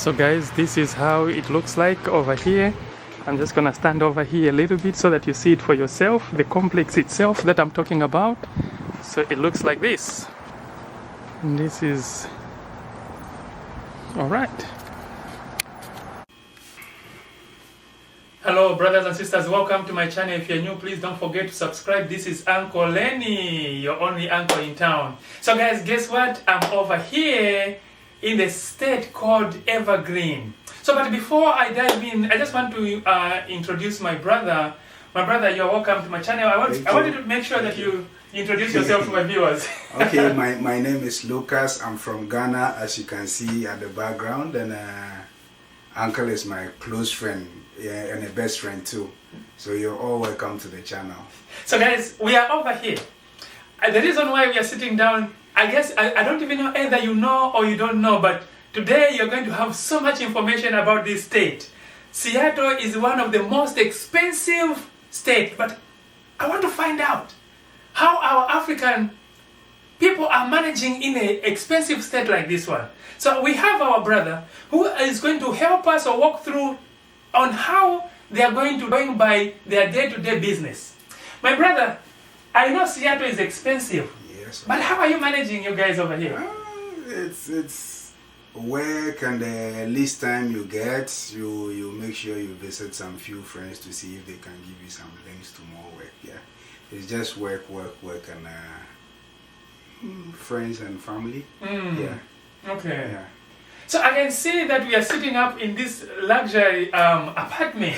So guys, this is how it looks like over here. I'm just gonna stand over here a little bit so that you see it for yourself, the complex itself that I'm talking about. So it looks like this. And this is all right. Hello brothers and sisters, welcome to my channel. If you're new, please don't forget to subscribe. This is Uncle Lenny, your only uncle in town. So guys, guess what? I'm over here in the state called Evergreen. So but before I dive in, I just want to introduce my brother. My brother, you're welcome to my channel. I wanted to make sure that you introduce yourself to my viewers. Okay, my name is Lucas. I'm from Ghana, as you can see at the background, and Uncle is my close friend, yeah, and a best friend too. So you're all welcome to the channel. So guys, we are over here. The reason why we are sitting down, I guess I don't even know either you know or you don't know, but today you're going to have so much information about this state. Seattle is one of the most expensive states, but I want to find out how our African people are managing in an expensive state like this one. So we have our brother who is going to help us or walk through on how they are going by their day-to-day business. My brother, I know Seattle is expensive. Yes. But how are you managing, you guys over here? It's work, and the least time you get, you make sure you visit some few friends to see if they can give you some links to more work. Yeah, it's just work, and friends and family. Yeah. Okay. Yeah. So I can see that we are sitting up in this luxury apartment.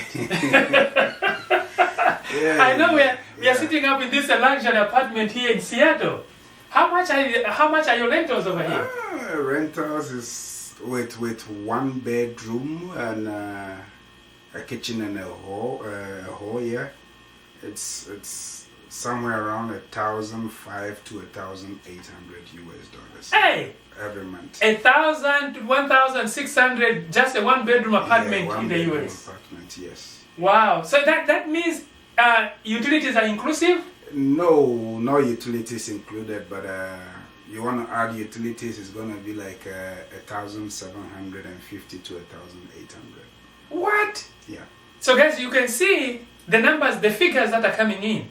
Yeah, I know we are sitting up in this luxury apartment here in Seattle. How much are your rentals over here? Rentals is with 1 bedroom and a kitchen and a hall. Yeah, it's somewhere around $1,500 to $1,800 Hey, every month. 1,000 to 1,600, just a 1-bedroom apartment Yeah, in the US. Apartment, yes. Wow. So that means utilities are inclusive? No, no utilities included, but you want to add utilities, it's going to be like 1,750 to 1,800. What? Yeah. So guys, you can see the numbers, the figures that are coming in.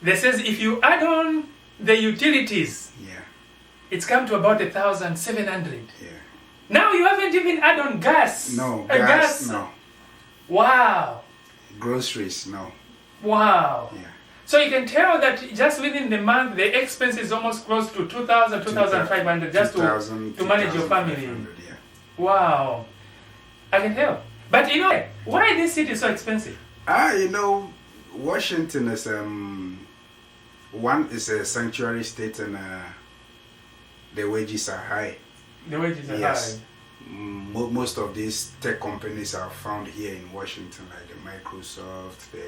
They says if you add on the utilities, Yeah. it's come to about 1,700. Yeah. Now you haven't even add on gas. No, gas. no. Wow. Groceries, no. Wow. Yeah. So you can tell that just within the month, the expense is almost close to 2,000, 2,500 just to manage your family. Yeah. Wow. I can tell. But you know, why this city is so expensive? Washington is is a sanctuary state, and the wages are high. The wages are Yes. high. Most of these tech companies are found here in Washington, like the Microsoft, the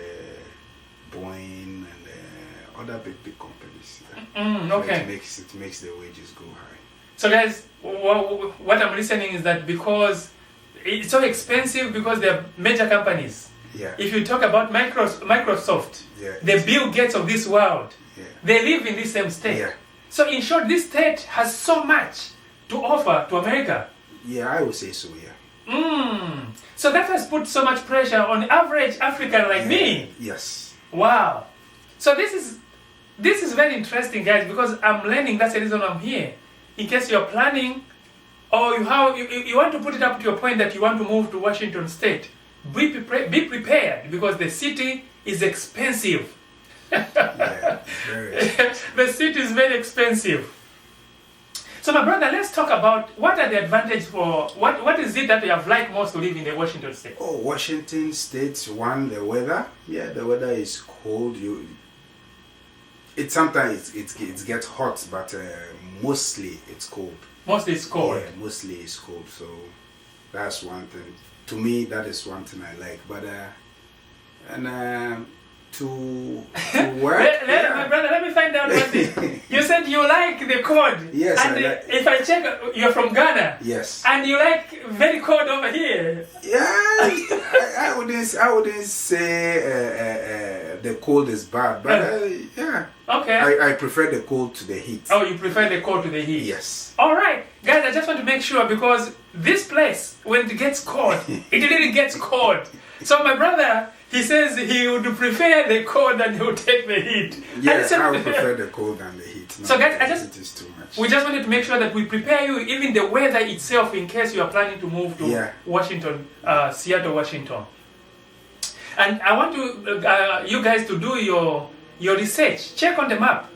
Boeing, and other big companies. Yeah. So Okay. it makes the wages go high. So guys, what I'm listening is that because it's so expensive because they're major companies. Yeah. If you talk about Microsoft, Yeah. the Bill Gates of this world, Yeah. they live in this same state. Yeah. So in short, this state has so much to offer to America. Yeah, I would say so. Yeah. So that has put so much pressure on average African like me. Yes. Wow. So this is very interesting, guys, because I'm learning. That's the reason I'm here. In case you're planning, or you want to put it up to your point that you want to move to Washington State, be prepared because the city is expensive. Yeah. Very expensive. The city is very expensive. So my brother, let's talk about what are the advantages for what is it that you have liked most to live in the Washington State? Oh, Washington State, the weather. Yeah, the weather is cold. Sometimes it gets hot, but mostly it's cold. Mostly it's cold. Yeah, mostly it's cold. So that's one thing. To me, that is one thing I like. But to work. My brother, let me find out one thing. You said you like the cold. Yes, and I like. if I check, you're from Ghana. Yes. And you like very cold over here. Yeah, I wouldn't say the cold is bad, but yeah. Okay. I prefer the cold to the heat. Oh, you prefer the cold to the heat. Yes. All right. Guys, I just want to make sure because this place, when it gets cold, it really gets cold. So my brother, he says he would prefer the cold than he would take the heat. Yeah, I would prefer the cold than the heat. So guys, it is too much. We just wanted to make sure that we prepare you, even the weather itself, in case you are planning to move to Washington, Seattle, Washington. And I want to you guys to do your research. Check on the map.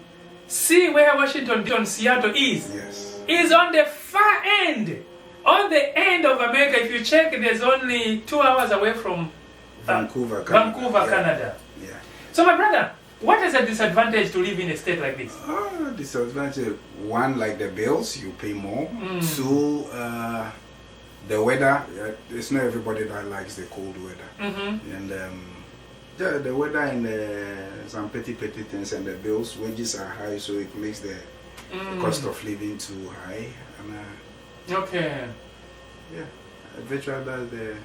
See where Washington, Seattle is. Yes. Is on the far end. On the end of America. If you check, there's only 2 hours away from Vancouver, Canada. Yeah. So my brother, what is the disadvantage to live in a state like this? Disadvantage, one, like the bills, you pay more. Two, the weather, it's not everybody that likes the cold weather. And yeah, the weather and some petty things, and the bills, wages are high, so it makes the cost of living too high. And okay. Yeah, virtually that's the.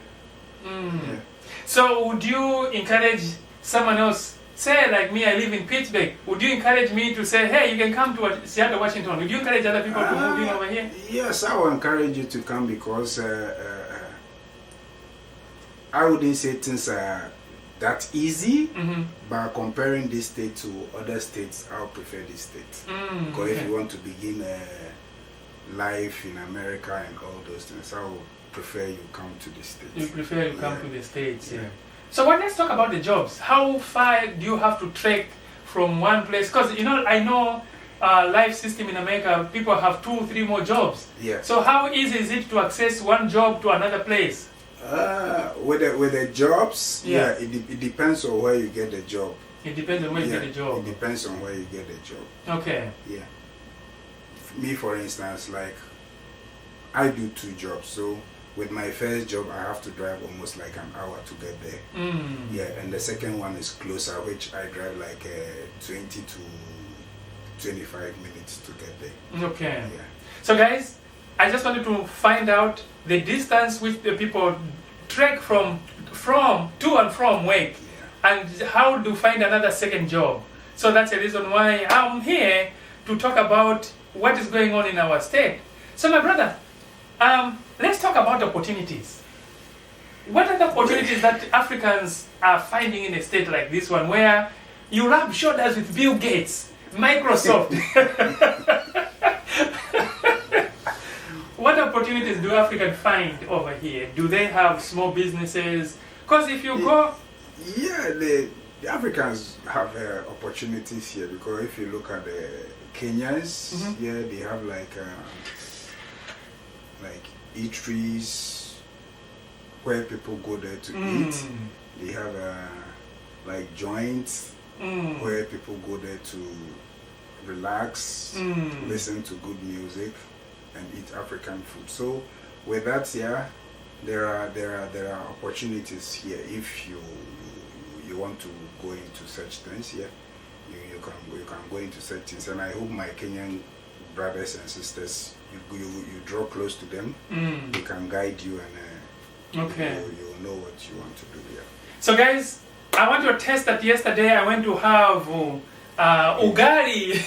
Yeah. So would you encourage someone else, say like me, I live in Pittsburgh, would you encourage me to say, hey, you can come to Seattle, Washington? Would you encourage other people to move in over here? Yes, I will encourage you to come because I wouldn't say things are that easy, but comparing this state to other states, I would prefer this state. Because if you want to begin life in America and all those things, I would prefer you come to the States. You prefer you come to the States, yeah. So let's talk about the jobs. How far do you have to trek from one place? Because I know life system in America, people have 2, 3 more jobs. Yeah. So how easy is it to access one job to another place? With the jobs, it depends on where you get the job. It depends on where you get the job. It depends on where you get the job. Okay. Yeah. Me, for instance, like I do 2 jobs, so with my first job, I have to drive almost like an hour to get there. Yeah, and the second one is closer, which I drive like 20 to 25 minutes to get there. Okay. Yeah. So guys, I just wanted to find out the distance which the people trek from to and from work, and how to find another second job. So that's the reason why I'm here to talk about what is going on in our state. So my brother, let's talk about opportunities. What are the opportunities that Africans are finding in a state like this one, where you rub shoulders with Bill Gates, Microsoft? What opportunities do Africans find over here? Do they have small businesses? Because if you go... Yeah, the Africans have opportunities here, because if you look at the Kenyans, they have like eateries where people go there to eat. They have like joints where people go there to relax, listen to good music, and eat African food. So with that, there are opportunities here if you want to go into such things. You can go into such things, and I hope my Kenyan brothers and sisters, you draw close to them. They can guide you, and you'll know what you want to do here. So guys, I want to attest that yesterday I went to have ugali.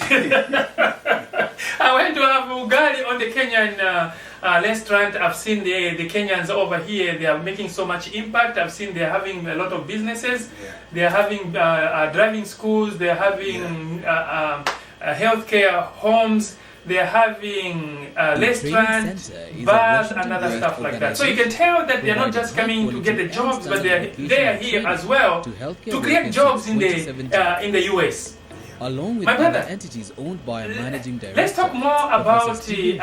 I went to have ugali on the Kenyan restaurant. I've seen the Kenyans over here, they are making so much impact. I've seen they're having a lot of businesses. They're having driving schools, they're having healthcare homes, they're having restaurants, bars, and other stuff like that. So you can tell that they're not just coming to get the jobs, but they're here as well to create jobs in the US. Along with other entities owned by a managing director. Let's talk more about this.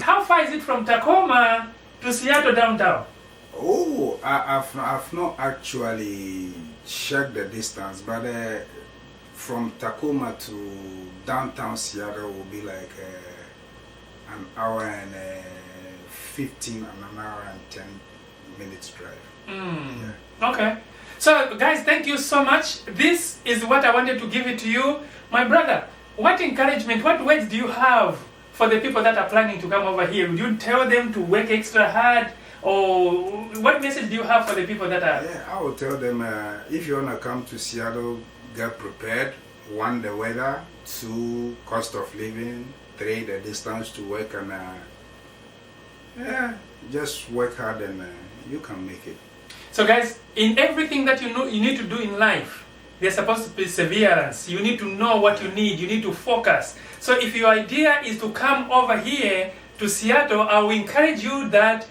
How far is it from Tacoma to Seattle downtown? Oh, I've not actually checked the distance, but from Tacoma to downtown Seattle will be like an hour and 15 and an hour and 10 minutes drive. Okay. So guys, thank you so much. This is what I wanted to give it to you. My brother, what encouragement, what words do you have for the people that are planning to come over here? Would you tell them to work extra hard? Or what message do you have for the people that are... Yeah, I will tell them, if you want to come to Seattle, get prepared. 1, the weather. 2, cost of living. 3 the distance to work, and yeah, just work hard and you can make it. So guys, in everything that you need to do in life, there's supposed to be perseverance. You need to know what you need. You need to focus. So if your idea is to come over here to Seattle, I will encourage you that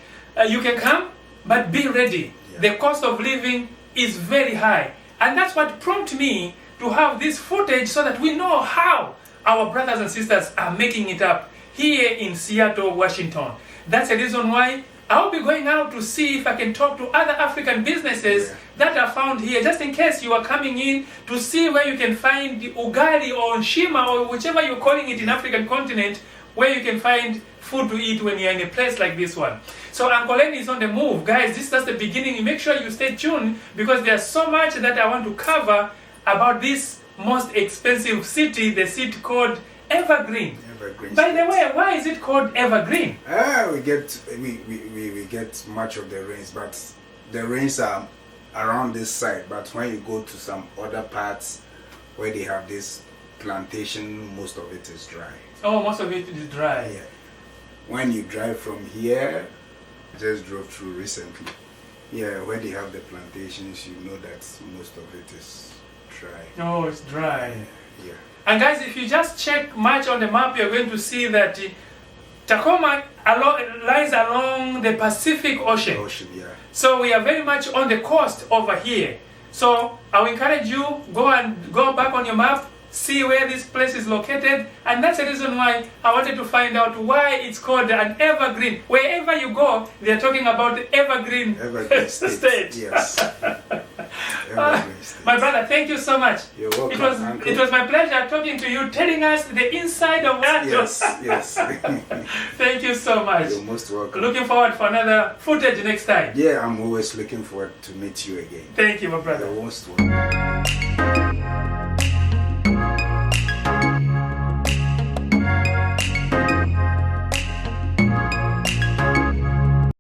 you can come, but be ready. Yeah. The cost of living is very high. And that's what prompted me to have this footage so that we know how our brothers and sisters are making it up here in Seattle, Washington. That's the reason why I'll be going out to see if I can talk to other African businesses that are found here, just in case you are coming in to see where you can find the ugali or nshima or whichever you're calling it in African continent, where you can find food to eat when you're in a place like this one. So Uncle Lenny is on the move. Guys, this is just the beginning. Make sure you stay tuned because there's so much that I want to cover about this most expensive city, the city called Evergreen. Evergreen. By the way, why is it called Evergreen? We get much of the rains, but the rains are around this side. But when you go to some other parts where they have this plantation, most of it is dry. Oh, most of it is dry. Yeah. When you drive from here, I just drove through recently. Yeah, where they have the plantations, you know that most of it is dry. Oh, it's dry. Yeah. And guys, if you just check much on the map, you're going to see that Tacoma lies along the Pacific Ocean. Yeah. So we are very much on the coast over here. So I will encourage you, go back on your map, see where this place is located, and that's the reason why I wanted to find out why it's called an evergreen. Wherever you go, they're talking about the evergreen state. Yes. Evergreen state. My brother, thank you so much. You're welcome, It was my pleasure talking to you, telling us the inside of that. Yes. Thank you so much. You're most welcome. Looking forward for another footage next time. Yeah, I'm always looking forward to meet you again. Thank you, my brother. You're most welcome.